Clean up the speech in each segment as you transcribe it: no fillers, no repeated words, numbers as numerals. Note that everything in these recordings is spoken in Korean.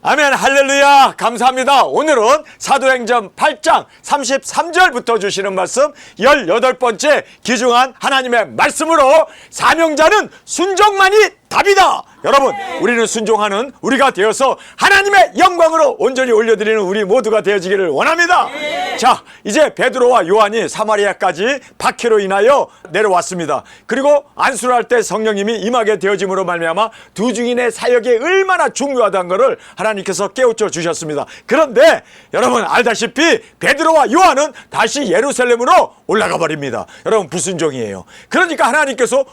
아멘. 할렐루야. 감사합니다. 오늘은 사도행전 8장 33절부터 주시는 말씀 18번째 귀중한 하나님의 말씀으로 사명자는 순종만이 답이다. 여러분, 우리는 순종하는 우리가 되어서 하나님의 영광으로 온전히 올려드리는 우리 모두가 되어지기를 원합니다. 자, 이제 베드로와 요한이 사마리아까지 박해로 인하여 내려왔습니다. 그리고 안수를 할 때 성령님이 임하게 되어짐으로 말미암아 두 증인의 사역이 얼마나 중요하다는 것을 하나님께서 깨우쳐 주셨습니다. 그런데 여러분 알다시피 베드로와 요한은 다시 예루살렘으로 올라가 버립니다. 여러분 불순종이에요. 그러니까 하나님께서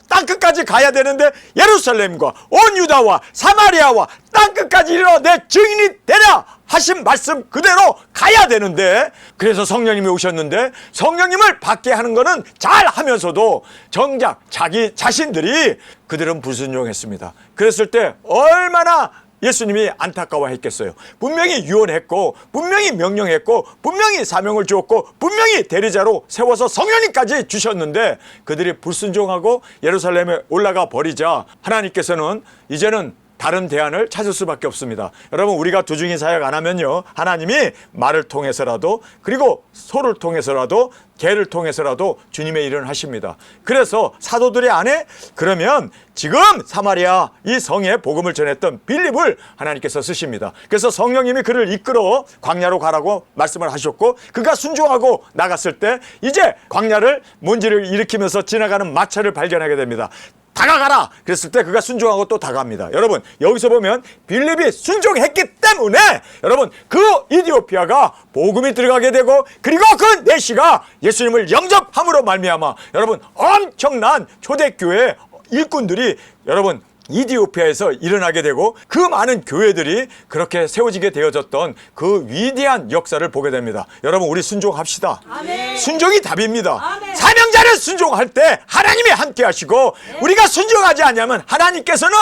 땅끝까지 가야 되는데 예루살렘과 온 유다와 사마리아와 땅끝까지 이르러 내 증인이 되라 하신 말씀 그대로 가야 되는데, 그래서 성령님이 오셨는데 성령님을 받게 하는 거는 잘 하면서도 정작 자기 자신들이 그들은 불순종했습니다. 그랬을 때 얼마나 예수님이 안타까워했겠어요. 분명히 유언했고 분명히 명령했고 분명히 사명을 주었고 분명히 대리자로 세워서 성령님까지 주셨는데 그들이 불순종하고 예루살렘에 올라가 버리자 하나님께서는 이제는 다른 대안을 찾을 수밖에 없습니다. 여러분, 우리가 두 증인 사역 안 하면요, 하나님이 말을 통해서라도, 그리고 소를 통해서라도, 개를 통해서라도 주님의 일을 하십니다. 그래서 사도들의 안에 그러면 지금 사마리아 이 성에 복음을 전했던 빌립을 하나님께서 쓰십니다. 그래서 성령님이 그를 이끌어 광야로 가라고 말씀을 하셨고, 그가 순종하고 나갔을 때 이제 광야를 먼지를 일으키면서 지나가는 마차를 발견하게 됩니다. 다가가라 그랬을 때 그가 순종하고 또 다가갑니다. 여러분, 여기서 보면 빌립이 순종했기 때문에 여러분 그 이디오피아가 복음이 들어가게 되고, 그리고 그 내시가 예수님을 영접함으로 말미암아 여러분 엄청난 초대교회 일꾼들이 여러분 이디오피아에서 일어나게 되고, 그 많은 교회들이 그렇게 세워지게 되어졌던 그 위대한 역사를 보게 됩니다. 여러분, 우리 순종합시다. 아멘. 순종이 답입니다. 아멘. 사명자를 순종할 때 하나님이 함께 하시고, 우리가 순종하지 않으면 하나님께서는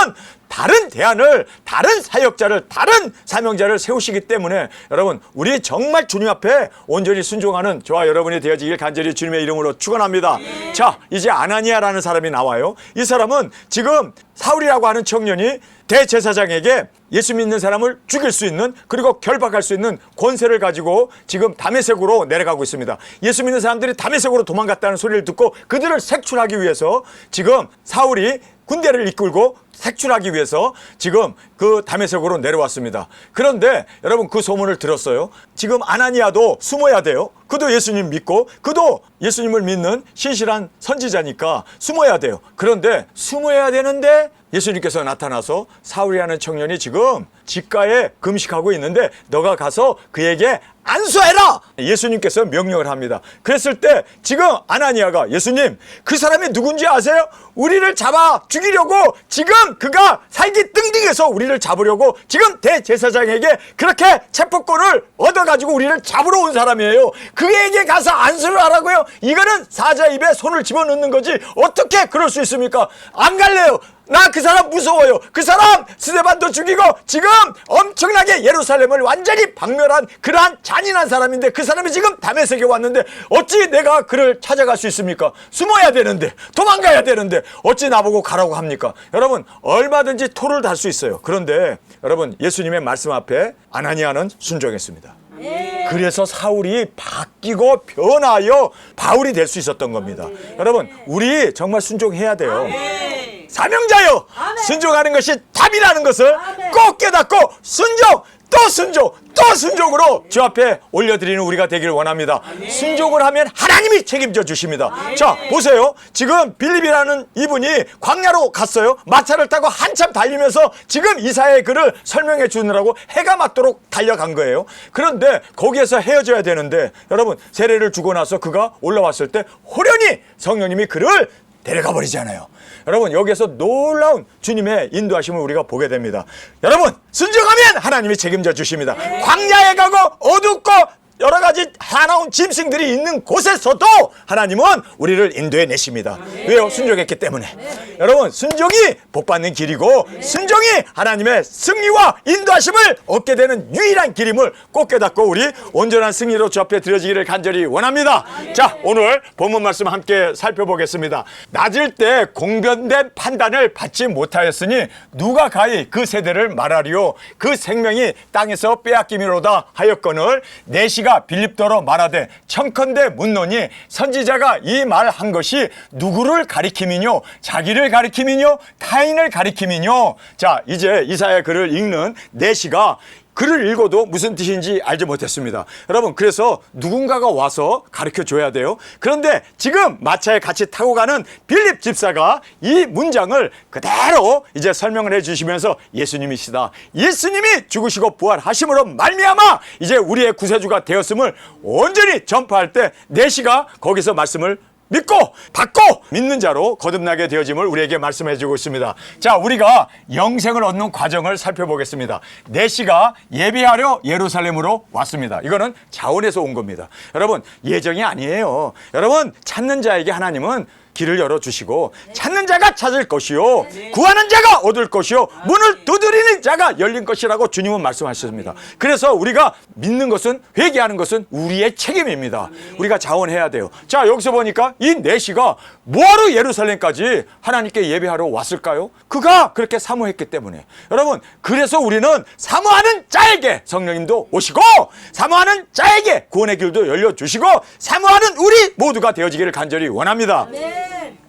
다른 대안을, 다른 사역자를, 다른 사명자를 세우시기 때문에 여러분, 우리 정말 주님 앞에 온전히 순종하는 저와 여러분이 되어지길 간절히 주님의 이름으로 축원합니다. 자, 이제 아나니아라는 사람이 나와요. 이 사람은 지금 사울이라고 하는 청년이 대제사장에게 예수 믿는 사람을 죽일 수 있는, 그리고 결박할 수 있는 권세를 가지고 지금 다메섹으로 내려가고 있습니다. 예수 믿는 사람들이 다메섹으로 도망갔다는 소리를 듣고 그들을 색출하기 위해서 지금 사울이 군대를 이끌고 색출하기 위해서 지금 그 다메섹으로 내려왔습니다. 그런데 여러분 그 소문을 들었어요. 지금 아나니아도 숨어야 돼요. 그도 예수님 믿고 그도 예수님을 믿는 신실한 선지자니까 숨어야 돼요. 그런데 숨어야 되는데 예수님께서 나타나서 사울이라는 청년이 지금 집가에 금식하고 있는데 너가 가서 그에게 안수해라! 예수님께서 명령을 합니다. 그랬을 때 지금 아나니아가 예수님, 그 사람이 누군지 아세요? 우리를 잡아 죽이려고 지금 그가 살기 띵띵해서 우리를 잡으려고 지금 대제사장에게 그렇게 체포권을 얻어가지고 우리를 잡으러 온 사람이에요. 그에게 가서 안수를 하라고요? 이거는 사자 입에 손을 집어넣는 거지 어떻게 그럴 수 있습니까? 안 갈래요. 나 그 사람 무서워요. 그 사람 스데반도 죽이고 지금 엄청나게 예루살렘을 완전히 박멸한 그러한 잔인한 사람인데, 그 사람이 지금 다메섹에 왔는데 어찌 내가 그를 찾아갈 수 있습니까? 숨어야 되는데, 도망가야 되는데 어찌 나보고 가라고 합니까? 여러분, 얼마든지 토를 달 수 있어요. 그런데 여러분, 예수님의 말씀 앞에 아나니아는 순종했습니다. 그래서 사울이 바뀌고 변하여 바울이 될 수 있었던 겁니다. 여러분, 우리 정말 순종해야 돼요. 사명자요, 순종하는 것이 답이라는 것을 꼭 깨닫고 순종, 또 순종, 또 순종으로 주 앞에 올려드리는 우리가 되기를 원합니다. 순종을 하면 하나님이 책임져 주십니다. 자, 보세요. 지금 빌립이라는 이분이 광야로 갔어요. 마차를 타고 한참 달리면서 지금 이사야의 글을 설명해 주느라고 해가 맞도록 달려간 거예요. 그런데 거기에서 헤어져야 되는데 여러분, 세례를 주고 나서 그가 올라왔을 때 호련히 성령님이 그를 데려가 버리잖아요. 여러분, 여기에서 놀라운 주님의 인도하심을 우리가 보게 됩니다. 여러분, 순종하면 하나님이 책임져 주십니다. 광야에 가고 어둡고 여러 가지 사나운 짐승들이 있는 곳에서도 하나님은 우리를 인도해 내십니다. 왜요? 순종했기 때문에. 여러분, 순종이 복받는 길이고 순종이 하나님의 승리와 인도하심을 얻게 되는 유일한 길임을 꼭 깨닫고 우리 온전한 승리로 주 앞에 드려지기를 간절히 원합니다. 자, 오늘 본문 말씀 함께 살펴보겠습니다. 낮을 때 공변된 판단을 받지 못하였으니 누가 가히 그 세대를 말하리요. 그 생명이 땅에서 빼앗김이로다 하였거늘 내시가 빌립더러 말하되 청컨대 묻노니 선지자가 이 말한 것이 누구를 가리킴이뇨? 자기를 가리킴이뇨? 타인을 가리킴이뇨? 자, 이제 이사야 글을 읽는 내시가 글을 읽어도 무슨 뜻인지 알지 못했습니다. 여러분, 그래서 누군가가 와서 가르쳐 줘야 돼요. 그런데 지금 마차에 같이 타고 가는 빌립 집사가 이 문장을 그대로 이제 설명을 해 주시면서 예수님이시다, 예수님이 죽으시고 부활하심으로 말미암아 이제 우리의 구세주가 되었음을 온전히 전파할 때 내시가 거기서 말씀을 믿고 받고 믿는 자로 거듭나게 되어짐을 우리에게 말씀해 주고 있습니다. 자, 우리가 영생을 얻는 과정을 살펴보겠습니다. 내시가 예배하려 예루살렘으로 왔습니다. 이거는 자원에서 온 겁니다. 여러분, 예정이 아니에요. 여러분, 찾는 자에게 하나님은 길을 열어주시고 찾는 자가 찾을 것이요 구하는 자가 얻을 것이요 문을 두드리는 자가 열린 것이라고 주님은 말씀하셨습니다. 그래서 우리가 믿는 것은, 회개하는 것은 우리의 책임입니다. 우리가 자원해야 돼요. 자, 여기서 보니까 이 내시가 뭐하러 예루살렘까지 하나님께 예배하러 왔을까요? 그가 그렇게 사모했기 때문에. 여러분, 그래서 우리는 사모하는 자에게 성령님도 오시고 사모하는 자에게 구원의 길도 열려주시고 사모하는 우리 모두가 되어지기를 간절히 원합니다.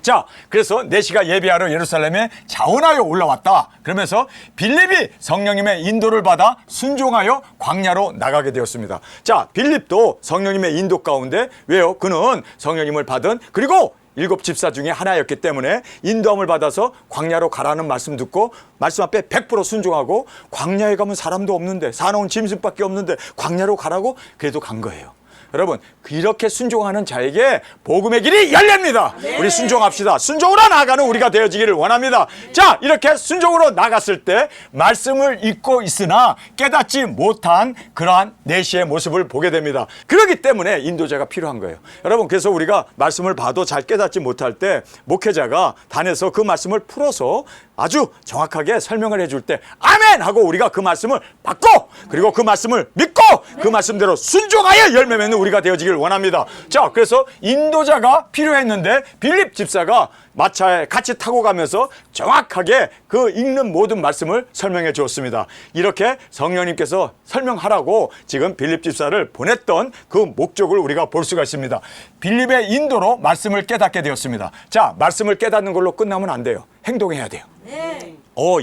자, 그래서 내시가 예배하러 예루살렘에 자원하여 올라왔다. 그러면서 빌립이 성령님의 인도를 받아 순종하여 광야로 나가게 되었습니다. 자, 빌립도 성령님의 인도 가운데, 왜요? 그는 성령님을 받은, 그리고 7 집사 중에 하나였기 때문에 인도함을 받아서 광야로 가라는 말씀 듣고 말씀 앞에 100% 순종하고, 광야에 가면 사람도 없는데 사나운 짐승밖에 없는데 광야로 가라고 그래도 간 거예요. 여러분, 이렇게 순종하는 자에게 복음의 길이 열립니다. 우리 순종합시다. 순종으로 나아가는 우리가 되어지기를 원합니다. 자, 이렇게 순종으로 나갔을 때 말씀을 읽고 있으나 깨닫지 못한 그러한 내시의 모습을 보게 됩니다. 그렇기 때문에 인도자가 필요한 거예요. 여러분, 그래서 우리가 말씀을 봐도 잘 깨닫지 못할 때 목회자가 단에서 그 말씀을 풀어서 아주 정확하게 설명을 해줄 때 아멘 하고 우리가 그 말씀을 받고, 그리고 그 말씀을 믿고 그 말씀대로 순종하여 열매 맺는 우리가 되어지길 원합니다. 자, 그래서 인도자가 필요했는데 빌립 집사가 마차에 같이 타고 가면서 정확하게 그 읽는 모든 말씀을 설명해 주었습니다. 이렇게 성령님께서 설명하라고 지금 빌립 집사를 보냈던 그 목적을 우리가 볼 수가 있습니다. 빌립의 인도로 말씀을 깨닫게 되었습니다. 자, 말씀을 깨닫는 걸로 끝나면 안 돼요. 행동해야 돼요.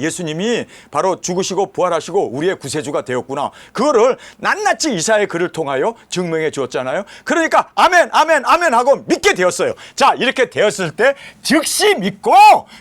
예수님이 바로 죽으시고 부활하시고 우리의 구세주가 되었구나. 그거를 낱낱이 이사야의 글을 통하여 증명해 주었잖아요. 그러니까 아멘 아멘 아멘 하고 믿게 되었어요. 자, 이렇게 되었을 때 즉시 믿고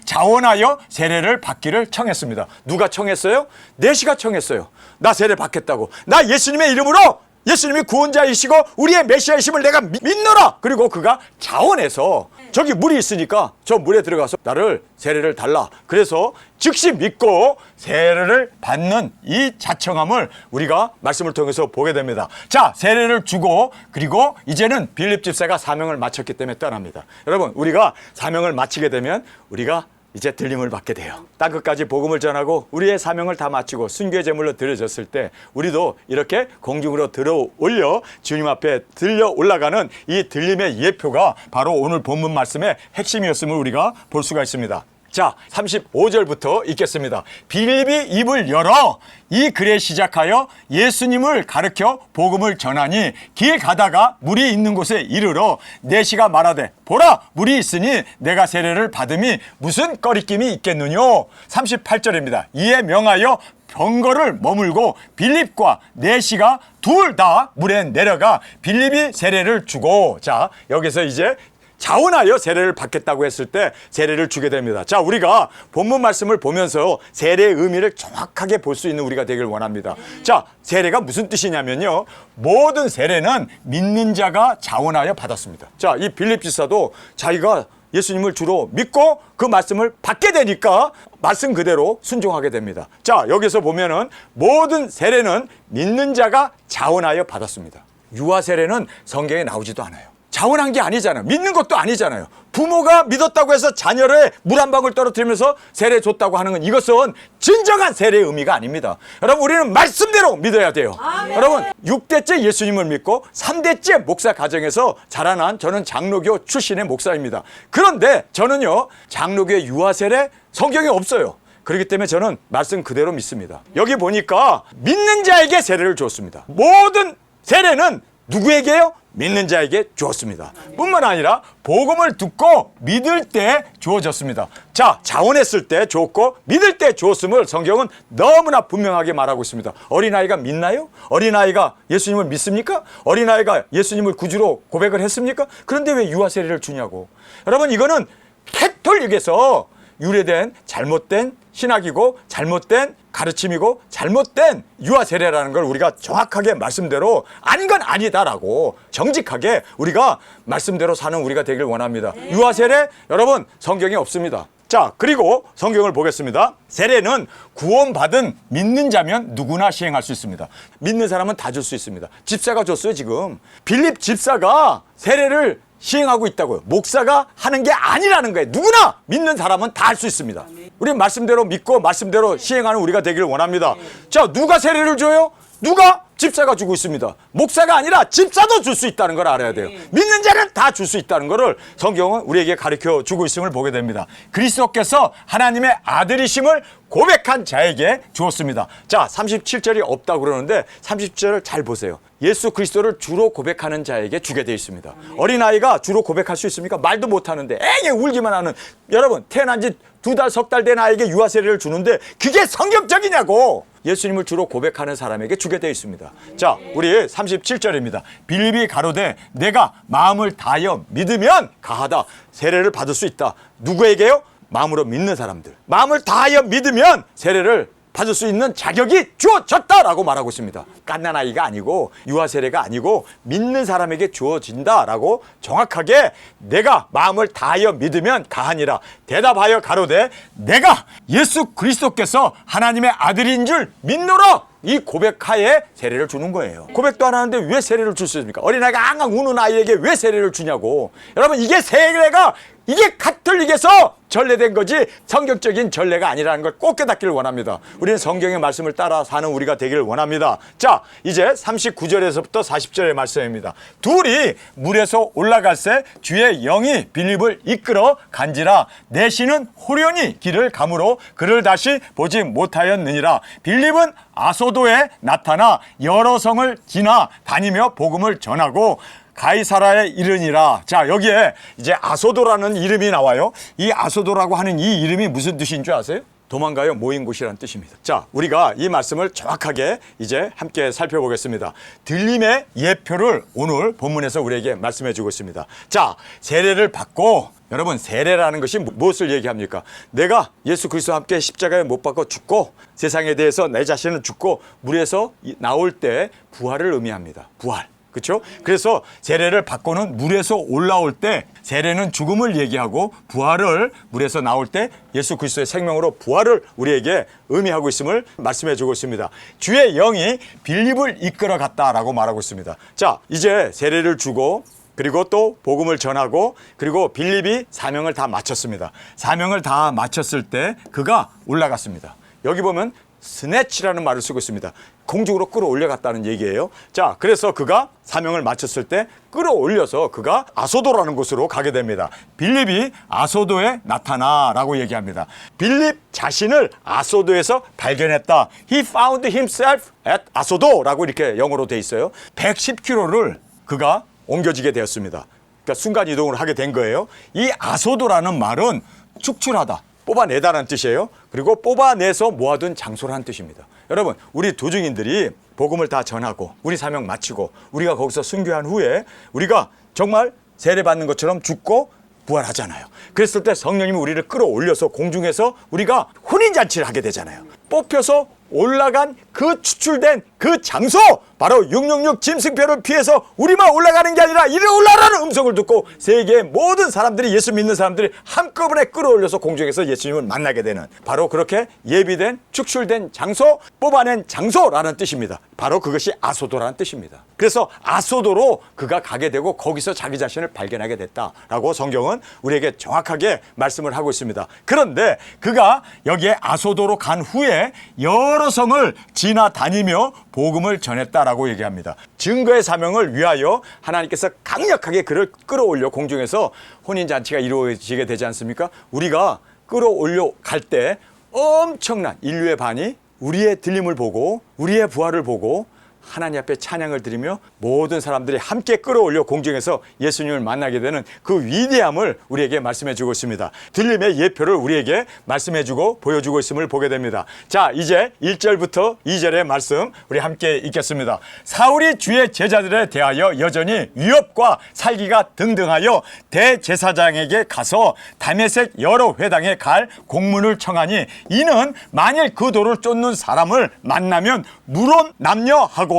자원하여 세례를 받기를 청했습니다. 누가 청했어요? 내시가 청했어요. 나 세례 받겠다고. 나 예수님의 이름으로, 예수님이 구원자이시고 우리의 메시아이심을 내가 믿노라. 그리고 그가 자원해서 저기 물이 있으니까 저 물에 들어가서 나를 세례를 달라. 그래서 즉시 믿고 세례를 받는 이 자청함을 우리가 말씀을 통해서 보게 됩니다. 자, 세례를 주고 그리고 이제는 빌립 집사가 사명을 마쳤기 때문에 떠납니다. 여러분, 우리가 사명을 마치게 되면 우리가 이제 들림을 받게 돼요. 땅끝까지 복음을 전하고 우리의 사명을 다 마치고 순교의 제물로 드려졌을 때 우리도 이렇게 공중으로 들어 올려 주님 앞에 들려 올라가는 이 들림의 예표가 바로 오늘 본문 말씀의 핵심이었음을 우리가 볼 수가 있습니다. 자, 35절부터 읽겠습니다. 빌립이 입을 열어 이 글에 시작하여 예수님을 가르쳐 복음을 전하니 길 가다가 물이 있는 곳에 이르러 내시가 말하되 보라, 물이 있으니 내가 세례를 받음이 무슨 꺼리낌이 있겠느뇨. 38절입니다. 이에 명하여 병거를 머물고 빌립과 내시가 둘 다 물에 내려가 빌립이 세례를 주고, 자, 여기서 이제 자원하여 세례를 받겠다고 했을 때 세례를 주게 됩니다. 자, 우리가 본문 말씀을 보면서 세례의 의미를 정확하게 볼 수 있는 우리가 되길 원합니다. 자, 세례가 무슨 뜻이냐면요, 모든 세례는 믿는 자가 자원하여 받았습니다. 자, 이 빌립 집사도 자기가 예수님을 주로 믿고 그 말씀을 받게 되니까 말씀 그대로 순종하게 됩니다. 자, 여기서 보면은 모든 세례는 믿는 자가 자원하여 받았습니다. 유아 세례는 성경에 나오지도 않아요. 자원한 게 아니잖아요. 믿는 것도 아니잖아요. 부모가 믿었다고 해서 자녀를 물 한 방울 떨어뜨리면서 세례 줬다고 하는 건 이것은 진정한 세례의 의미가 아닙니다. 여러분, 우리는 말씀대로 믿어야 돼요. 여러분, 6대째 예수님을 믿고 3대째 목사 가정에서 자라난 저는 장로교 출신의 목사입니다. 그런데 저는요, 장로교의 유아 세례 성경에 없어요. 그렇기 때문에 저는 말씀 그대로 믿습니다. 여기 보니까 믿는 자에게 세례를 주었습니다. 모든 세례는 누구에게요? 믿는 자에게 주었습니다. 뿐만 아니라 복음을 듣고 믿을 때 주어졌습니다. 자, 자원했을 때 주었고 믿을 때 주었음을 성경은 너무나 분명하게 말하고 있습니다. 어린아이가 믿나요? 어린아이가 예수님을 믿습니까? 어린아이가 예수님을 구주로 고백을 했습니까? 그런데 왜 유아 세례를 주냐고. 여러분, 이거는 캐톨릭에서 유래된 잘못된 신학이고 잘못된 가르침이고 잘못된 유아 세례라는 걸 우리가 정확하게 말씀대로 아닌 건 아니다라고 정직하게 우리가 말씀대로 사는 우리가 되길 원합니다. 유아 세례 여러분 성경에 없습니다. 자, 그리고 성경을 보겠습니다. 세례는 구원받은 믿는 자면 누구나 시행할 수 있습니다. 믿는 사람은 다 줄 수 있습니다. 집사가 줬어요. 지금 빌립 집사가 세례를 시행하고 있다고요. 목사가 하는 게 아니라는 거예요. 누구나 믿는 사람은 다 할 수 있습니다. 우리 말씀대로 믿고 말씀대로 시행하는 우리가 되기를 원합니다. 자, 누가 세례를 줘요? 누가? 집사가 주고 있습니다. 목사가 아니라 집사도 줄 수 있다는 걸 알아야 돼요. 믿는 자는 다 줄 수 있다는 것을 성경은 우리에게 가르쳐 주고 있음을 보게 됩니다. 그리스도께서 하나님의 아들이심을 고백한 자에게 주었습니다. 자, 37절이 없다고 그러는데 37절을 잘 보세요. 예수 그리스도를 주로 고백하는 자에게 주게 되어 있습니다. 어린아이가 주로 고백할 수 있습니까? 말도 못하는데 앵앵 울기만 하는, 여러분 태어난 지 2달, 석 달 된 아이에게 유아 세례를 주는데 그게 성경적이냐고. 예수님을 주로 고백하는 사람에게 주게 되어 있습니다. 자, 우리 37절입니다. 빌립이 가로되 내가 마음을 다하여 믿으면 가하다. 세례를 받을 수 있다. 누구에게요? 마음으로 믿는 사람들. 마음을 다하여 믿으면 세례를 받을 수 있는 자격이 주어졌다라고 말하고 있습니다. 갓난아이가 아니고 유아 세례가 아니고 믿는 사람에게 주어진다라고 정확하게 내가 마음을 다하여 믿으면 가하니라. 대답하여 가로되 내가 예수 그리스도께서 하나님의 아들인 줄 믿노라. 이 고백하에 세례를 주는 거예요. 고백도 안 하는데 왜 세례를 줄 수 있습니까? 어린아이가 앙앙 우는 아이에게 왜 세례를 주냐고. 여러분, 이게 세례가 이게 가톨릭에서 전례된 거지 성경적인 전례가 아니라는 걸 꼭 깨닫기를 원합니다. 우리는 성경의 말씀을 따라 사는 우리가 되기를 원합니다. 자, 이제 39절에서부터 40절의 말씀입니다. 둘이 물에서 올라갈새 주의 영이 빌립을 이끌어 간지라. 내 신은 호련히 길을 가므로 그를 다시 보지 못하였느니라. 빌립은 아소도에 나타나 여러 성을 지나 다니며 복음을 전하고 가이사라에 이르니라. 자, 여기에 이제 아소도라는 이름이 나와요. 이 아소도라고 하는 이 이름이 무슨 뜻인 줄 아세요? 도망가요, 모인 곳이라는 뜻입니다. 자, 우리가 이 말씀을 정확하게 이제 함께 살펴보겠습니다. 들림의 예표를 오늘 본문에서 우리에게 말씀해 주고 있습니다. 자, 세례를 받고, 여러분 세례라는 것이 무엇을 얘기합니까? 내가 예수 그리스도와 함께 십자가에 못 박혀 죽고 세상에 대해서 내 자신을 죽고 물에서 나올 때 부활을 의미합니다. 부활. 그렇죠? 그래서 세례를 받고는 물에서 올라올 때 세례는 죽음을 얘기하고 부활을 물에서 나올 때 예수 그리스도의 생명으로 부활을 우리에게 의미하고 있음을 말씀해 주고 있습니다. 주의 영이 빌립을 이끌어 갔다라고 말하고 있습니다. 자, 이제 세례를 주고 그리고 또 복음을 전하고 그리고 빌립이 사명을 다 마쳤습니다. 사명을 다 마쳤을 때 그가 올라갔습니다. 여기 보면 스네치라는 말을 쓰고 있습니다. 공중으로 끌어올려갔다는 얘기예요. 자, 그래서 그가 사명을 마쳤을 때 끌어올려서 그가 아소도라는 곳으로 가게 됩니다. 빌립이 아소도에 나타나라고 얘기합니다. 빌립 자신을 아소도에서 발견했다. He found himself at 아소도라고 이렇게 영어로 돼 있어요. 110km를 그가 옮겨지게 되었습니다. 그러니까 순간 이동을 하게 된 거예요. 이 아소도라는 말은 축출하다, 뽑아내다라는 뜻이에요. 그리고 뽑아내서 모아둔 장소라는 뜻입니다. 여러분, 우리 도중인들이 복음을 다 전하고 우리 사명 마치고 우리가 거기서 순교한 후에 우리가 정말 세례받는 것처럼 죽고 부활하잖아요. 그랬을 때 성령님이 우리를 끌어올려서 공중에서 우리가 혼인잔치를 하게 되잖아요. 뽑혀서 올라간 그 추출된 그 장소 바로 666 짐승표를 피해서 우리만 올라가는 게 아니라 이리 올라라는 음성을 듣고 세계의 모든 사람들이, 예수 믿는 사람들이 한꺼번에 끌어올려서 공중에서 예수님을 만나게 되는, 바로 그렇게 예비된 축출된 장소, 뽑아낸 장소라는 뜻입니다. 바로 그것이 아소도라는 뜻입니다. 그래서 아소도로 그가 가게 되고 거기서 자기 자신을 발견하게 됐다라고 성경은 우리에게 정확하게 말씀을 하고 있습니다. 그런데 그가 여기에 아소도로 간 후에 여러 성을 지나다니며 복음을 전했다라고 얘기합니다. 증거의 사명을 위하여 하나님께서 강력하게 그를 끌어올려 공중에서 혼인잔치가 이루어지게 되지 않습니까? 우리가 끌어올려 갈 때 엄청난 인류의 반이 우리의 들림을 보고 우리의 부활을 보고 하나님 앞에 찬양을 드리며 모든 사람들이 함께 끌어올려 공중에서 예수님을 만나게 되는 그 위대함을 우리에게 말씀해 주고 있습니다. 들림의 예표를 우리에게 말씀해 주고 보여주고 있음을 보게 됩니다. 자, 이제 1절부터 2절의 말씀 우리 함께 읽겠습니다. 사울이 주의 제자들에 대하여 여전히 위협과 살기가 등등하여 대제사장에게 가서 다메섹 여러 회당에 갈 공문을 청하니, 이는 만일 그 도를 쫓는 사람을 만나면 물론 남녀하고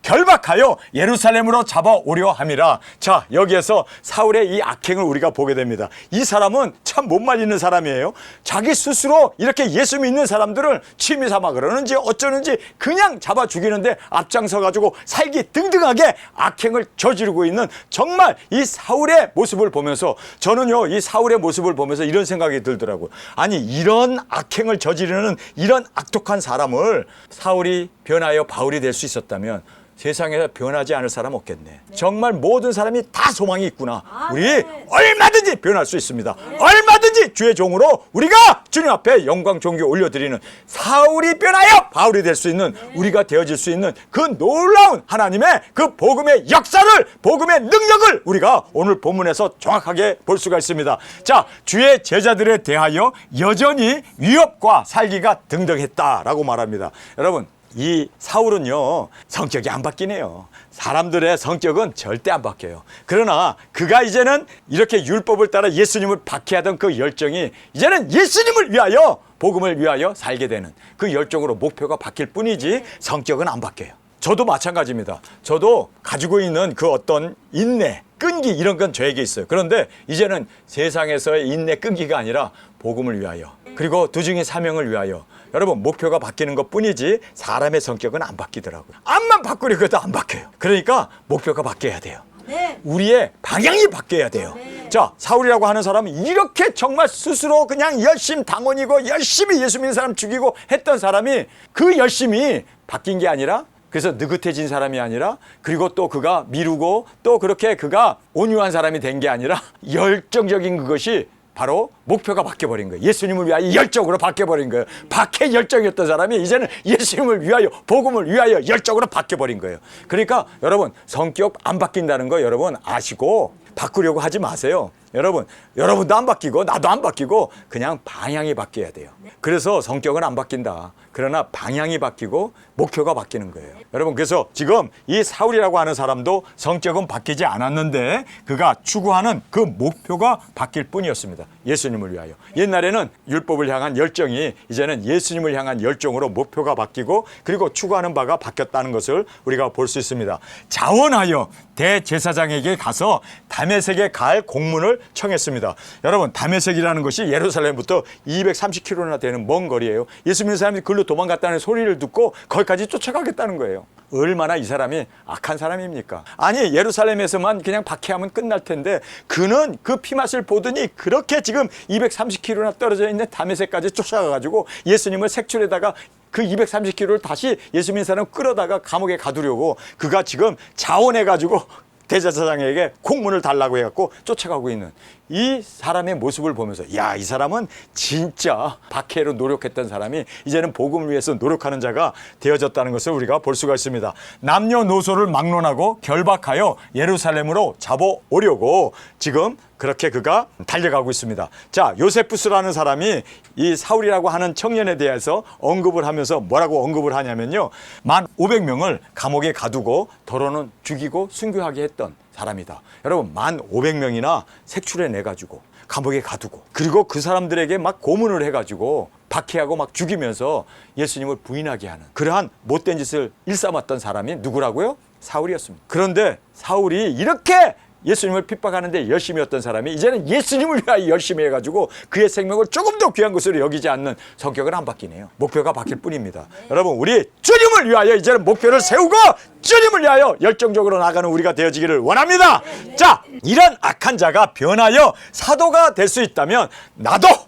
결박하여 예루살렘으로 잡아오려 함이라. 자, 여기에서 사울의 이 악행을 우리가 보게 됩니다. 이 사람은 참 못 말리는 사람이에요. 자기 스스로 이렇게 예수 믿는 사람들을 취미 삼아 그러는지 어쩌는지 그냥 잡아 죽이는데 앞장서 가지고 살기 등등하게 악행을 저지르고 있는, 정말 이 사울의 모습을 보면서 저는요, 이 사울의 모습을 보면서 이런 생각이 들더라고요. 아니, 이런 악행을 저지르는 이런 악독한 사람을 사울이 변하여 바울이 될 수 있었다면 세상에 변하지 않을 사람 없겠네. 정말 모든 사람이 다 소망이 있구나. 우리 얼마든지 변할 수 있습니다. 얼마든지 주의 종으로 우리가 주님 앞에 영광 존귀 올려드리는, 사울이 변하여 바울이 될 수 있는, 우리가 되어질 수 있는 그 놀라운 하나님의 그 복음의 역사를, 복음의 능력을 우리가 오늘 본문에서 정확하게 볼 수가 있습니다. 자, 주의 제자들에 대하여 여전히 위협과 살기가 등등했다라고 말합니다. 여러분, 이 사울은요, 성격이 안 바뀌네요. 사람들의 성격은 절대 안 바뀌어요. 그러나 그가 이제는 이렇게 율법을 따라 예수님을 박해하던 그 열정이 이제는 예수님을 위하여, 복음을 위하여 살게 되는 그 열정으로 목표가 바뀔 뿐이지 성격은 안 바뀌어요. 저도 마찬가지입니다. 저도 가지고 있는 그 어떤 인내, 끈기, 이런 건 저에게 있어요. 그런데 이제는 세상에서의 인내, 끈기가 아니라 복음을 위하여, 그리고 도중의 사명을 위하여, 여러분, 목표가 바뀌는 것 뿐이지 사람의 성격은 안 바뀌더라고요. 앞만 바꾸려고 해도 안 바뀌어요. 그러니까 목표가 바뀌어야 돼요. 네. 우리의 방향이 바뀌어야 돼요. 네. 자, 사울이라고 하는 사람은 이렇게 정말 스스로 그냥 열심 당원이고 열심히 예수 믿는 사람 죽이고 했던 사람이, 그 열심이 바뀐 게 아니라, 그래서 느긋해진 사람이 아니라, 그리고 또 그가 미루고 또 그렇게 그가 온유한 사람이 된 게 아니라 열정적인 그것이 바로 목표가 바뀌어버린 거예요. 예수님을 위하여 열정으로 바뀌어버린 거예요. 박해 열정이었던 사람이 이제는 예수님을 위하여, 복음을 위하여 열정으로 바뀌어버린 거예요. 그러니까 여러분, 성격 안 바뀐다는 거 여러분 아시고 바꾸려고 하지 마세요. 여러분도 안 바뀌고 나도 안 바뀌고 그냥 방향이 바뀌어야 돼요. 그래서 성격은 안 바뀐다. 그러나 방향이 바뀌고 목표가 바뀌는 거예요. 여러분, 그래서 지금 이 사울이라고 하는 사람도 성격은 바뀌지 않았는데 그가 추구하는 그 목표가 바뀔 뿐이었습니다. 예수님을 위하여. 옛날에는 율법을 향한 열정이 이제는 예수님을 향한 열정으로 목표가 바뀌고, 그리고 추구하는 바가 바뀌었다는 것을 우리가 볼 수 있습니다. 자원하여 대제사장에게 가서 다메섹에 갈 공문을 청했습니다. 여러분, 다메섹이라는 것이 예루살렘부터 230km나 되는 먼 거리예요. 예수 믿는 사람이 글로 도망갔다는 소리를 듣고 거기까지 쫓아가겠다는 거예요. 얼마나 이 사람이 악한 사람입니까? 아니, 예루살렘에서만 그냥 박해하면 끝날 텐데 그는 그 피맛을 보더니 그렇게 지금 230km나 떨어져 있는 다메섹까지 쫓아가가지고 예수님을 색출에다가 그 230km를 다시 예수 믿는 사람 끌어다가 감옥에 가두려고 그가 지금 자원해가지고 대제사장에게 공문을 달라고 해갖고 쫓아가고 있는 이 사람의 모습을 보면서, 야, 이 사람은 진짜 박해로 노력했던 사람이 이제는 복음을 위해서 노력하는 자가 되어졌다는 것을 우리가 볼 수가 있습니다. 남녀노소를 막론하고 결박하여 예루살렘으로 잡아오려고 지금 그렇게 그가 달려가고 있습니다. 자, 요세푸스라는 사람이 이 사울이라고 하는 청년에 대해서 언급을 하면서 뭐라고 언급을 하냐면요, 500명을 감옥에 가두고 더러는 죽이고 순교하게 했던 사람이다. 여러분, 500명이나 색출해 내가지고 감옥에 가두고, 그리고 그 사람들에게 막 고문을 해가지고 박해하고 막 죽이면서 예수님을 부인하게 하는 그러한 못된 짓을 일삼았던 사람이 누구라고요? 사울이었습니다. 그런데 사울이 이렇게 예수님을 핍박하는데 열심히 했던 사람이 이제는 예수님을 위하여 열심히 해가지고 그의 생명을 조금 더 귀한 것으로 여기지 않는 성격은 안 바뀌네요. 목표가 바뀔 뿐입니다. 여러분, 우리 주님을 위하여 이제는 목표를 세우고 주님을 위하여 열정적으로 나가는 우리가 되어지기를 원합니다. 자, 이런 악한 자가 변하여 사도가 될 수 있다면 나도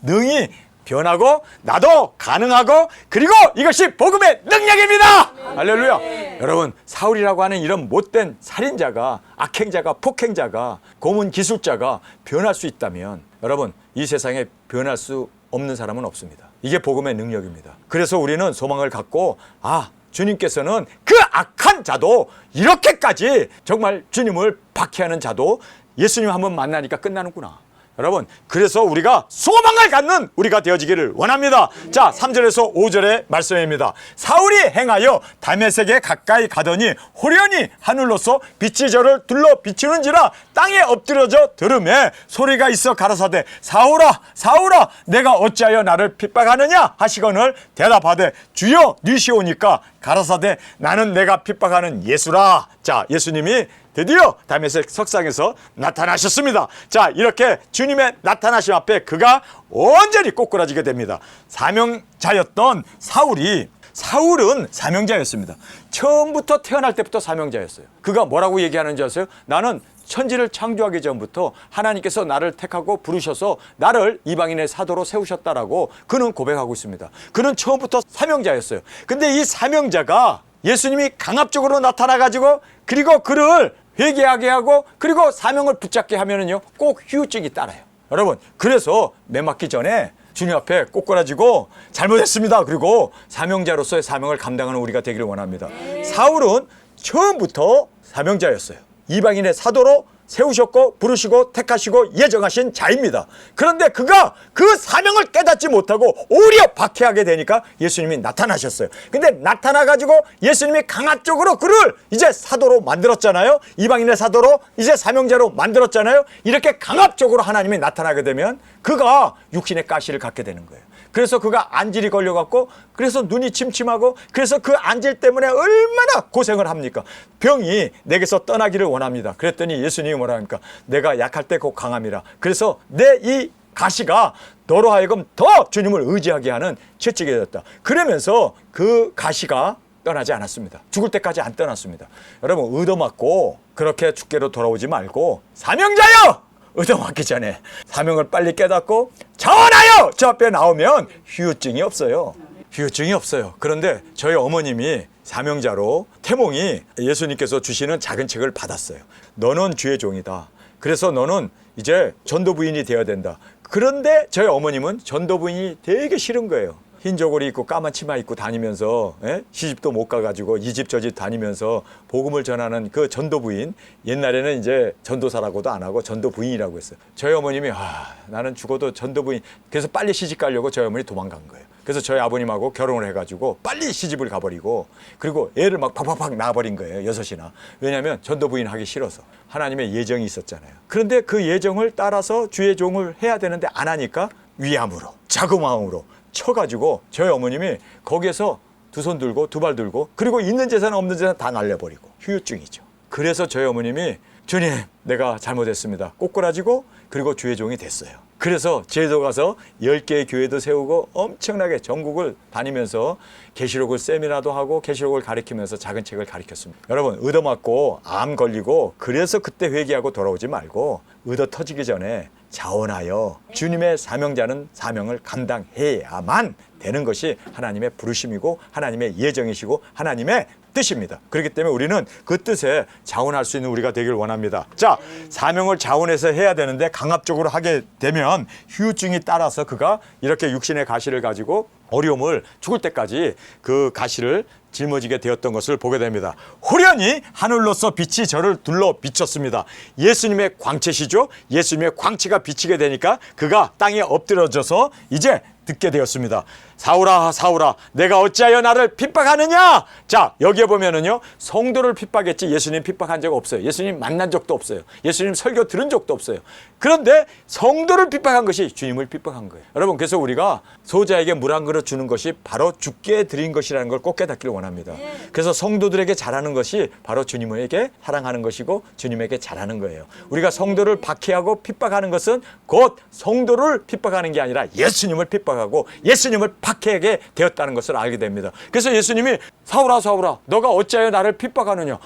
능히 변하고 나도 가능하고, 그리고 이것이 복음의 능력입니다. 할렐루야. 여러분, 사울이라고 하는 이런 못된 살인자가, 악행자가, 폭행자가, 고문 기술자가 변할 수 있다면 여러분, 이 세상에 변할 수 없는 사람은 없습니다. 이게 복음의 능력입니다. 그래서 우리는 소망을 갖고, 주님께서는 그 악한 자도, 이렇게까지 정말 주님을 박해하는 자도 예수님 한번 만나니까 끝나는구나. 여러분, 그래서 우리가 소망을 갖는 우리가 되어지기를 원합니다. 자, 3절에서 5절의 말씀입니다. 사울이 행하여 다메섹에 가까이 가더니 호련히 하늘로서 빛이 저를 둘러 비추는지라 땅에 엎드려져 들으매 소리가 있어 가라사대 사울아 사울아 내가 어찌하여 나를 핍박하느냐 하시거늘 대답하되 주여 니시오니까 가라사대 나는 내가 핍박하는 예수라. 자, 예수님이 드디어 다메섹 석상에서 나타나셨습니다. 자, 이렇게 주님의 나타나심 앞에 그가 온전히 꼬꾸라지게 됩니다. 사명자였던 사울은 사명자였습니다. 처음부터 태어날 때부터 사명자였어요. 그가 뭐라고 얘기하는지 아세요? 나는 천지를 창조하기 전부터 하나님께서 나를 택하고 부르셔서 나를 이방인의 사도로 세우셨다라고 그는 고백하고 있습니다. 그는 처음부터 사명자였어요. 근데 이 사명자가 예수님이 강압적으로 나타나가지고 그리고 그를 회개하게 하고 그리고 사명을 붙잡게 하면은요 꼭 후유증이 따라요. 여러분, 그래서 매 맞기 전에 주님 앞에 꼬꾸라지고 잘못했습니다. 그리고 사명자로서의 사명을 감당하는 우리가 되기를 원합니다. 사울은 처음부터 사명자였어요. 이방인의 사도로 세우셨고 부르시고 택하시고 예정하신 자입니다. 그런데 그가 그 사명을 깨닫지 못하고 오히려 박해하게 되니까 예수님이 나타나셨어요. 근데 나타나가지고 예수님이 강압적으로 그를 이제 사도로 만들었잖아요. 이방인의 사도로 이제 사명자로 만들었잖아요. 이렇게 강압적으로 하나님이 나타나게 되면 그가 육신의 가시를 갖게 되는 거예요. 그래서 그가 안질이 걸려갖고 그래서 눈이 침침하고 그래서 그 안질 때문에 얼마나 고생을 합니까? 병이 내게서 떠나기를 원합니다. 그랬더니 예수님이 뭐라 합니까? 내가 약할 때 곧 강함이라. 그래서 내 이 가시가 너로 하여금 더 주님을 의지하게 하는 채찍이 되었다. 그러면서 그 가시가 떠나지 않았습니다. 죽을 때까지 안 떠났습니다. 여러분, 얻어맞고 그렇게 죽게로 돌아오지 말고 사명자여! 얻어맞기 전에 사명을 빨리 깨닫고 자원하여 저 앞에 나오면 후유증이 없어요. 후유증이 없어요. 그런데 저희 어머님이 사명자로 태몽이 예수님께서 주시는 작은 책을 받았어요. 너는 주의 종이다. 그래서 너는 이제 전도부인이 되어야 된다. 그런데 저희 어머님은 전도부인이 되게 싫은 거예요. 흰 저고리 입고 까만 치마 입고 다니면서 시집도 못 가가지고 이 집 저 집 다니면서 복음을 전하는 그 전도부인, 옛날에는 이제 전도사라고도 안 하고 전도부인이라고 했어요. 저희 어머님이 나는 죽어도 전도부인, 그래서 빨리 시집 가려고 저희 어머니 도망간 거예요. 그래서 저희 아버님하고 결혼을 해가지고 빨리 시집을 가버리고 그리고 애를 막 팍팍팍 낳아버린 거예요. 6이나. 왜냐하면 전도부인 하기 싫어서. 하나님의 예정이 있었잖아요. 그런데 그 예정을 따라서 주의 종을 해야 되는데 안 하니까 위암으로 자그마음으로 쳐가지고 저희 어머님이 거기에서 두 손 들고 두 발 들고 그리고 있는 재산 없는 재산 다 날려버리고 후유증이죠. 그래서 저희 어머님이 주님 내가 잘못했습니다. 꼬꾸라지고 그리고 주의 종이 됐어요. 그래서 제도 가서 10개의 교회도 세우고 엄청나게 전국을 다니면서 계시록을 세미나도 하고 계시록을 가르치면서 작은 책을 가르쳤습니다. 여러분, 얻어맞고 암 걸리고 그래서 그때 회개하고 돌아오지 말고 얻어 터지기 전에 자원하여 주님의 사명자는 사명을 감당해야만 되는 것이 하나님의 부르심이고 하나님의 예정이시고 하나님의 뜻입니다. 그렇기 때문에 우리는 그 뜻에 자원할 수 있는 우리가 되길 원합니다. 자, 사명을 자원해서 해야 되는데 강압적으로 하게 되면 후유증이 따라서 그가 이렇게 육신의 가시를 가지고 어려움을 죽을 때까지 그 가시를 짊어지게 되었던 것을 보게 됩니다. 호련히 하늘로서 빛이 저를 둘러 비쳤습니다. 예수님의 광채시죠. 예수님의 광채가 비치게 되니까 그가 땅에 엎드려져서 이제 듣게 되었습니다. 사울아 사울아 내가 어찌하여 나를 핍박하느냐. 자, 여기에 보면은요 성도를 핍박했지 예수님 핍박한 적 없어요. 예수님 만난 적도 없어요. 예수님 설교 들은 적도 없어요. 그런데 성도를 핍박한 것이 주님을 핍박한 거예요. 여러분, 그래서 우리가 소자에게 물 한 그릇 주는 것이 바로 주께 드린 것이라는 걸 꼭 깨닫기를 원합니다. 그래서 성도들에게 잘하는 것이 바로 주님에게 사랑하는 것이고 주님에게 잘하는 거예요. 우리가 성도를 박해하고 핍박하는 것은 곧 성도를 핍박하는 게 아니라 예수님을 핍박하고 예수님을 박해하게 되었다는 것을 알게 됩니다. 그래서 예수님이 사울아 사울아 너가 어찌하여 나를 핍박하느냐.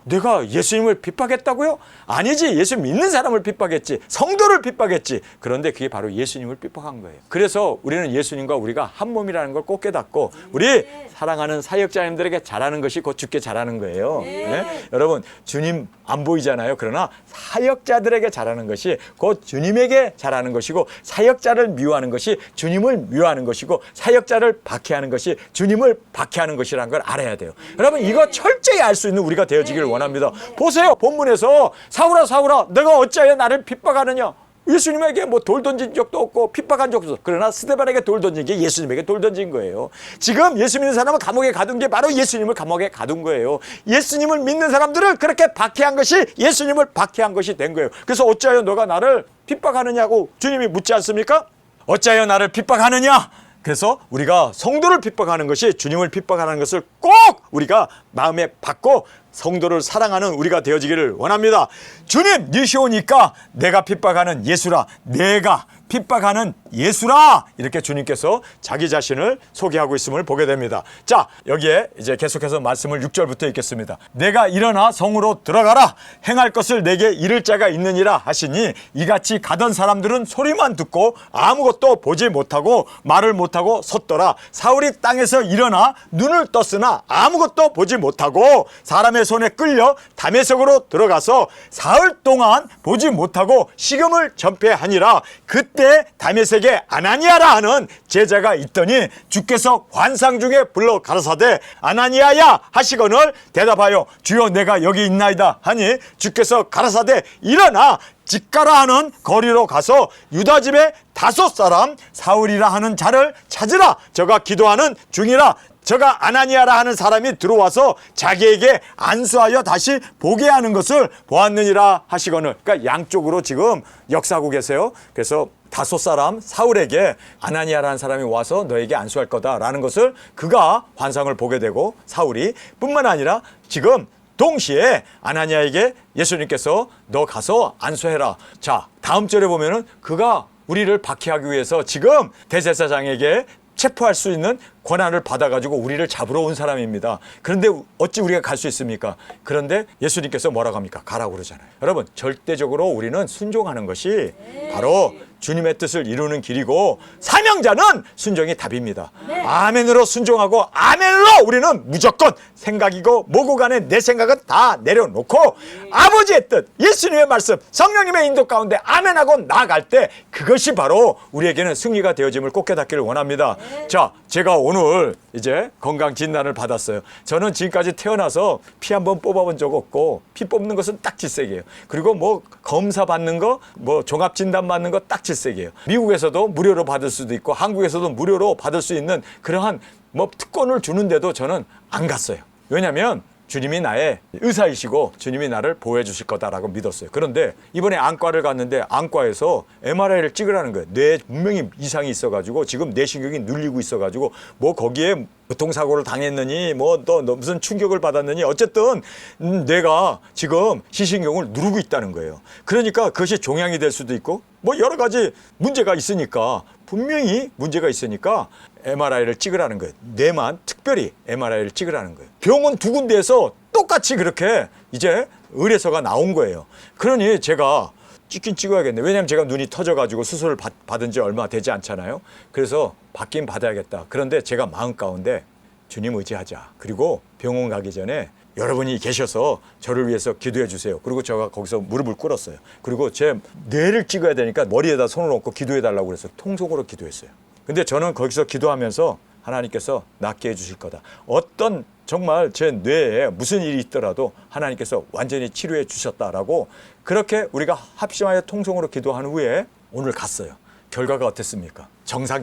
내가 예수님을 핍박했다고요? 아니지. 예수 믿는 사람을 핍박했지. 성도를 핍박했지. 그런데 그게 바로 예수님을 핍박한 거예요. 그래서 우리는 예수님과 우리가 한 몸이라는 걸 꼭 깨닫고 우리 사랑하는 사역자님들에게 잘하는 것이 곧 주께 잘하는 거예요. 네? 여러분, 주님 안 보이잖아요. 그러나 사역자들에게 잘하는 것이 곧 주님에게 잘하는 것이고 사역자를 미워하는 것이 주님을 미워하는 것이고 사역자를 박해하는 것이 주님을 박해하는 것이라는 걸 알아야 돼요. 여러분, 이거 철저히 알 수 있는 우리가 되어지기를 원합니다. 보세요. 본문에서 사울아 사울아 내가 어찌하여 나를 핍박하느냐. 예수님에게 뭐 돌 던진 적도 없고 핍박한 적도 없어. 그러나 스데반에게 돌 던진 게 예수님에게 돌 던진 거예요. 지금 예수 믿는 사람은 감옥에 가둔 게 바로 예수님을 감옥에 가둔 거예요. 예수님을 믿는 사람들을 그렇게 박해한 것이 예수님을 박해한 것이 된 거예요. 그래서 어찌하여 너가 나를 핍박하느냐고 주님이 묻지 않습니까? 어찌하여 나를 핍박하느냐? 그래서 우리가 성도를 핍박하는 것이 주님을 핍박하는 것을 꼭 우리가 마음에 받고 성도를 사랑하는 우리가 되어지기를 원합니다. 주님, 니시오니까 내가 핍박하는 예수라. 내가 핍박하는 예수라. 이렇게 주님께서 자기 자신을 소개하고 있음을 보게 됩니다. 자, 여기에 이제 계속해서 말씀을 6절부터 읽겠습니다. 내가 일어나 성으로 들어가라. 행할 것을 내게 이를 자가 있느니라 하시니 이같이 가던 사람들은 소리만 듣고 아무것도 보지 못하고 말을 못하고 섰더라. 사울이 땅에서 일어나 눈을 떴으나 아무것도 보지 못하고 사람의 손에 끌려 다메섹으로 들어가서 사흘 동안 보지 못하고 식음을 전폐하니라. 그때 다메섹에 아나니아라 하는 제자가 있더니 주께서 환상 중에 불러 가라사대 아나니아야 하시거늘 대답하여 주여 내가 여기 있나이다 하니 주께서 가라사대 일어나 집가라 하는 거리로 가서 유다 집에 5 사울이라 하는 자를 찾으라. 저가 기도하는 중이라. 저가 아나니아라 하는 사람이 들어와서 자기에게 안수하여 다시 보게 하는 것을 보았느니라 하시거늘. 그러니까 양쪽으로 지금 역사하고 계세요. 그래서 5 사울에게 아나니아라는 사람이 와서 너에게 안수할 거다라는 것을 그가 환상을 보게 되고 사울이 뿐만 아니라 지금 동시에 아나니아에게 예수님께서 너 가서 안수해라. 자, 다음 절에 보면은 그가 우리를 박해하기 위해서 지금 대제사장에게 체포할 수 있는 권한을 받아가지고 우리를 잡으러 온 사람입니다. 그런데 어찌 우리가 갈 수 있습니까? 그런데 예수님께서 뭐라고 합니까? 가라고 그러잖아요. 여러분, 절대적으로 우리는 순종하는 것이 바로 주님의 뜻을 이루는 길이고 사명자는 순종이 답입니다. 아멘으로 순종하고 아멘으로 우리는 무조건 생각이고 뭐고 간에 내 생각은 다 내려놓고 아버지의 뜻, 예수님의 말씀, 성령님의 인도 가운데 아멘하고 나아갈 때 그것이 바로 우리에게는 승리가 되어짐을 꼭 깨닫기를 원합니다. 자, 제가 오늘 이제 건강 진단을 받았어요. 저는 지금까지 태어나서 피 한 번 뽑아본 적 없고 피 뽑는 것은 딱 질색이에요. 그리고 뭐 검사 받는 거, 뭐 종합 진단 받는 거 딱 질색이에요. 미국에서도 무료로 받을 수도 있고 한국에서도 무료로 받을 수 있는 그러한 뭐 특권을 주는데도 저는 안 갔어요. 왜냐하면 주님이 나의 의사이시고 주님이 나를 보호해 주실 거다라고 믿었어요. 그런데 이번에 안과를 갔는데 안과에서 MRI를 찍으라는 거예요. 뇌에 분명히 이상이 있어가지고 지금 뇌신경이 눌리고 있어가지고 뭐 거기에 교통사고를 당했느니 뭐 또 무슨 충격을 받았느니 어쨌든 뇌가 지금 시신경을 누르고 있다는 거예요. 그러니까 그것이 종양이 될 수도 있고 뭐 여러 가지 문제가 있으니까 분명히 문제가 있으니까 MRI를 찍으라는 거예요. 뇌만 특별히 MRI를 찍으라는 거예요. 병원 2군데에서 똑같이 그렇게 이제 의뢰서가 나온 거예요. 그러니 제가 찍긴 찍어야겠네. 왜냐하면 제가 눈이 터져가지고 수술을 받은 지 얼마 되지 않잖아요. 그래서 받긴 받아야겠다. 그런데 제가 마음 가운데 주님 의지하자. 그리고 병원 가기 전에 여러분이 계셔서 저를 위해서 기도해 주세요. 그리고 제가 거기서 무릎을 꿇었어요. 그리고 제 뇌를 찍어야 되니까 머리에다 손을 얹고 기도해 달라고 그래서 통속으로 기도했어요. 근데 저는 거기서 기도하면서 하나님께서 낫게 해주실 거다. 어떤 정말 제 뇌에 무슨 일이 있더라도 하나님께서 완전히 치료해 주셨다라고 그렇게 우리가 합심하여 통성으로 기도한 후에 오늘 갔어요. 결과가 어땠습니까? 정상.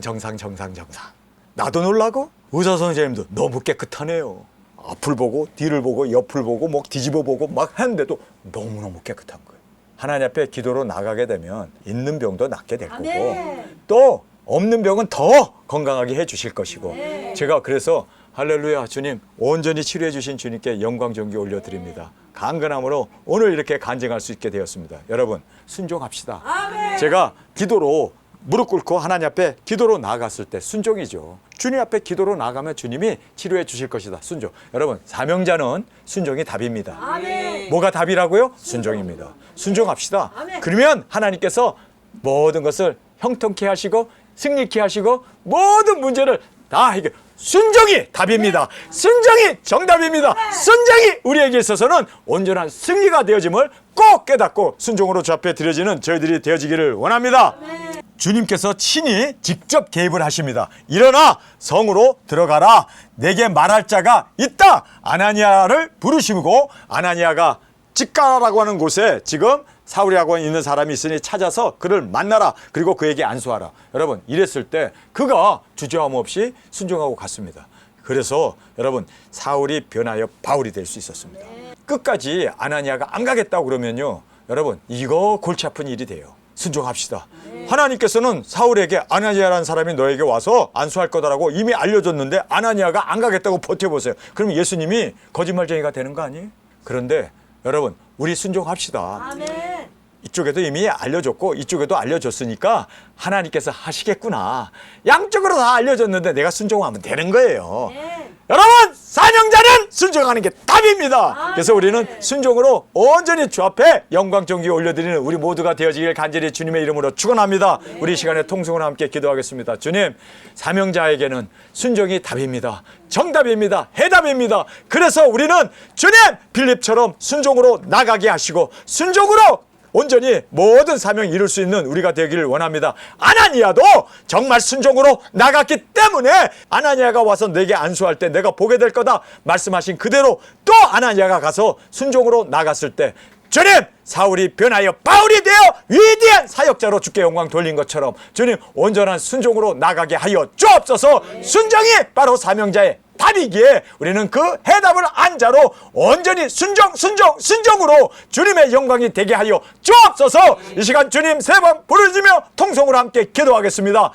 나도 놀라고 의사 선생님도 너무 깨끗하네요. 앞을 보고 뒤를 보고 옆을 보고 목 뒤집어 보고 막 했는데도 너무너무 깨끗한 거예요. 하나님 앞에 기도로 나가게 되면 있는 병도 낫게 될 거고 또 없는 병은 더 건강하게 해 주실 것이고 제가 그래서 할렐루야 주님 온전히 치료해 주신 주님께 영광 존귀 올려드립니다. 간근함으로 오늘 이렇게 간증할 수 있게 되었습니다. 여러분 순종합시다. 제가 기도로 무릎 꿇고 하나님 앞에 기도로 나아갔을 때 순종이죠. 주님 앞에 기도로 나가면 주님이 치료해 주실 것이다. 순종. 여러분 사명자는 순종이 답입니다. 뭐가 답이라고요? 순종입니다. 순종합시다. 그러면 하나님께서 모든 것을 형통케 하시고 승리케 하시고 모든 문제를 다 해결. 순종이 답입니다. 순종이 정답입니다. 순종이 우리에게 있어서는 온전한 승리가 되어짐을 꼭 깨닫고 순종으로 주 앞에 드려지는 저희들이 되어지기를 원합니다. 주님께서 친히 직접 개입을 하십니다. 일어나 성으로 들어가라. 내게 말할 자가 있다. 아나니아를 부르시고 아나니아가 직가라고 하는 곳에 지금 사울이라고 있는 사람이 있으니 찾아서 그를 만나라. 그리고 그에게 안수하라. 여러분 이랬을 때 그가 주저함 없이 순종하고 갔습니다. 그래서 여러분 사울이 변하여 바울이 될 수 있었습니다. 끝까지 아나니아가 안 가겠다고 그러면요 여러분 이거 골치 아픈 일이 돼요. 순종합시다. 하나님께서는 사울에게 아나니아라는 사람이 너에게 와서 안수할 거다라고 이미 알려줬는데 아나니아가 안 가겠다고 버텨보세요. 그럼 예수님이 거짓말쟁이가 되는 거 아니에요? 그런데 여러분 우리 순종합시다. 이쪽에도 이미 알려줬고 이쪽에도 알려줬으니까 하나님께서 하시겠구나. 양쪽으로 다 알려줬는데 내가 순종하면 되는 거예요. 여러분 사명자는 순종하는 게 답입니다. 그래서 우리는 순종으로 온전히 주 앞에 영광 존귀 올려드리는 우리 모두가 되어지길 간절히 주님의 이름으로 축원합니다. 우리 시간에 통성으로 함께 기도하겠습니다. 주님 사명자에게는 순종이 답입니다. 정답입니다. 해답입니다. 그래서 우리는 주님 빌립처럼 순종으로 나가게 하시고 순종으로 온전히 모든 사명 이룰 수 있는 우리가 되기를 원합니다. 아나니아도 정말 순종으로 나갔기 때문에 아나니아가 와서 내게 안수할 때 내가 보게 될 거다 말씀하신 그대로 또 아나니아가 가서 순종으로 나갔을 때 주님 사울이 변하여 바울이 되어 위대한 사역자로 주께 영광 돌린 것처럼 주님 온전한 순종으로 나가게 하여 주옵소서. 순종이 바로 사명자의 답이기에 우리는 그 해답을 안 자로 온전히 순종으로 주님의 영광이 되게 하여 주옵소서. 이 시간 주님 세 번 부르짖으며 통성으로 함께 기도하겠습니다.